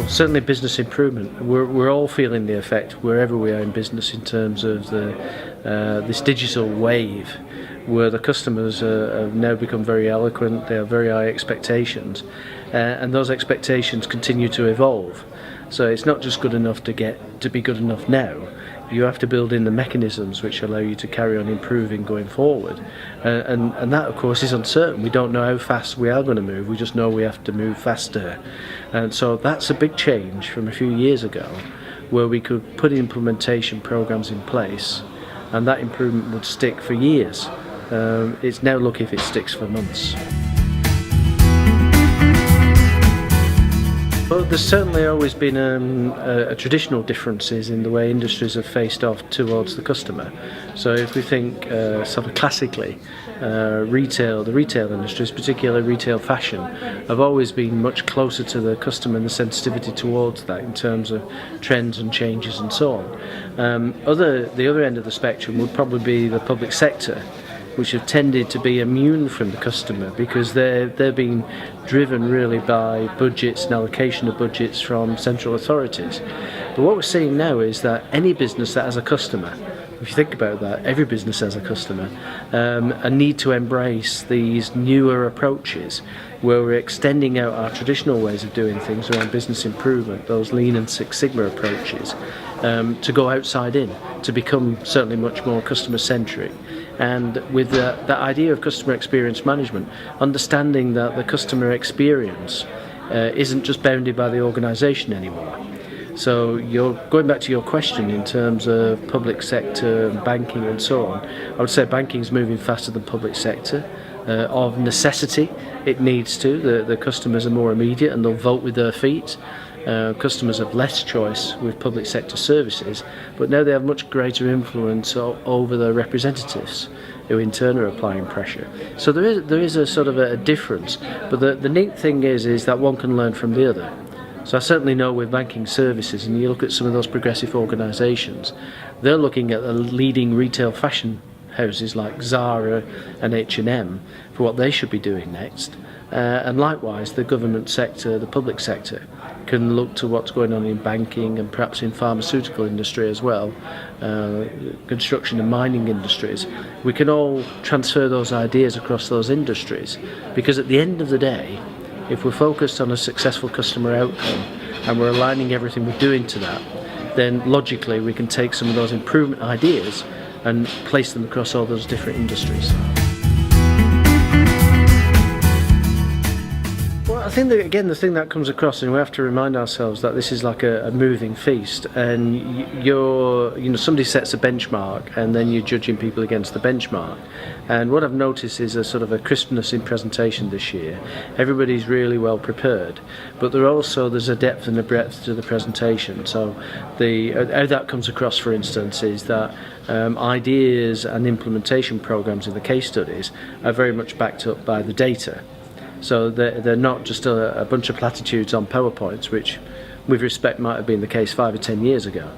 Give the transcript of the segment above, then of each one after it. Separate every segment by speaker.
Speaker 1: Well, certainly business improvement. We're all feeling the effect wherever we are in business in terms of this digital wave, where the customers have now become very eloquent. They have very high expectations, and those expectations continue to evolve. So it's not just good enough to be good enough now. You have to build in the mechanisms which allow you to carry on improving going forward, and that of course is uncertain. We don't know how fast we are going to move, we just know we have to move faster. And so that's a big change from a few years ago, where we could put implementation programs in place and that improvement would stick for years. It's now lucky if it sticks for months. Well, there's certainly always been a traditional differences in the way industries have faced off towards the customer. So if we think sort of classically, the retail industries, particularly retail fashion, have always been much closer to the customer and the sensitivity towards that in terms of trends and changes and so on. The other end of the spectrum would probably be the public sector, which have tended to be immune from the customer because they're being driven really by budgets and allocation of budgets from central authorities. But what we're seeing now is that any business that has a customer, if you think about that, every business has a customer, a need to embrace these newer approaches where we're extending out our traditional ways of doing things around business improvement, those Lean and Six Sigma approaches, to go outside in, to become certainly much more customer centric. And with that idea of customer experience management, understanding that the customer experience isn't just bounded by the organisation anymore. So you're going back to your question in terms of public sector and banking and so on. I would say banking is moving faster than public sector. Of necessity, it needs to. The customers are more immediate and they'll vote with their feet. Customers have less choice with public sector services, but now they have much greater influence over their representatives, who in turn are applying pressure. So there is a sort of a difference, but the neat thing is that one can learn from the other. So I certainly know with banking services, and you look at some of those progressive organisations, they're looking at the leading retail fashion houses like Zara and H&M for what they should be doing next. And likewise, the government sector, the public sector, can look to what's going on in banking and perhaps in pharmaceutical industry as well, construction and mining industries. We can all transfer those ideas across those industries, because at the end of the day, if we're focused on a successful customer outcome and we're aligning everything we're doing to that, then logically we can take some of those improvement ideas and place them across all those different industries. I think that again, the thing that comes across, and we have to remind ourselves that this is like a moving feast, and somebody sets a benchmark, and then you're judging people against the benchmark. And what I've noticed is a sort of a crispness in presentation this year. Everybody's really well prepared, but there's a depth and a breadth to the presentation. So how that comes across, for instance, is that ideas and implementation programs in the case studies are very much backed up by the data. So they're not just a bunch of platitudes on PowerPoints, which with respect might have been the case 5 or 10 years ago.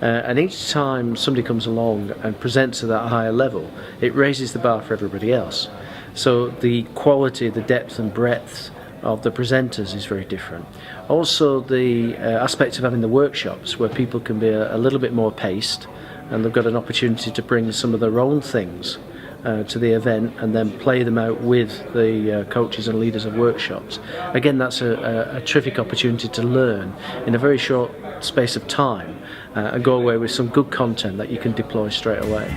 Speaker 1: And each time somebody comes along and presents at that higher level, it raises the bar for everybody else. So the quality, the depth and breadth of the presenters is very different. Also the aspect of having the workshops where people can be a little bit more paced, and they've got an opportunity to bring some of their own things to the event and then play them out with the coaches and leaders of workshops. Again, that's a terrific opportunity to learn in a very short space of time and go away with some good content that you can deploy straight away.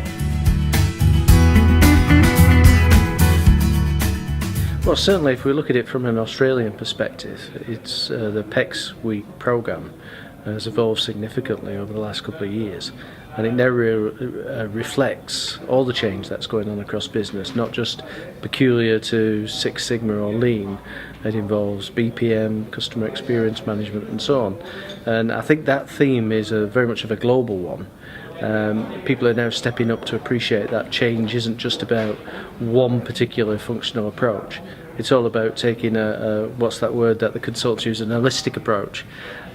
Speaker 1: Well, certainly if we look at it from an Australian perspective, it's the PEX Week programme has evolved significantly over the last couple of years, and it now reflects all the change that's going on across business, not just peculiar to Six Sigma or Lean. It involves BPM, customer experience management and so on, and I think that theme is very much of a global one. People are now stepping up to appreciate that change isn't just about one particular functional approach. It's all about taking what's that word that the consultants use, an holistic approach,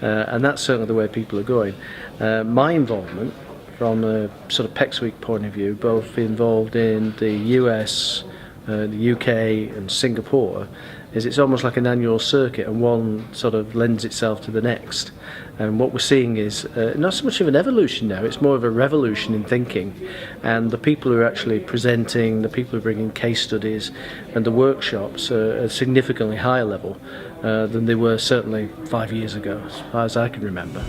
Speaker 1: and that's certainly the way people are going. My involvement from a sort of PEX Week point of view, both involved in the US, the UK and Singapore, is it's almost like an annual circuit, and one sort of lends itself to the next. And what we're seeing is not so much of an evolution now, it's more of a revolution in thinking. And the people who are actually presenting, the people who are bringing case studies and the workshops are at a significantly higher level than they were certainly 5 years ago, as far as I can remember.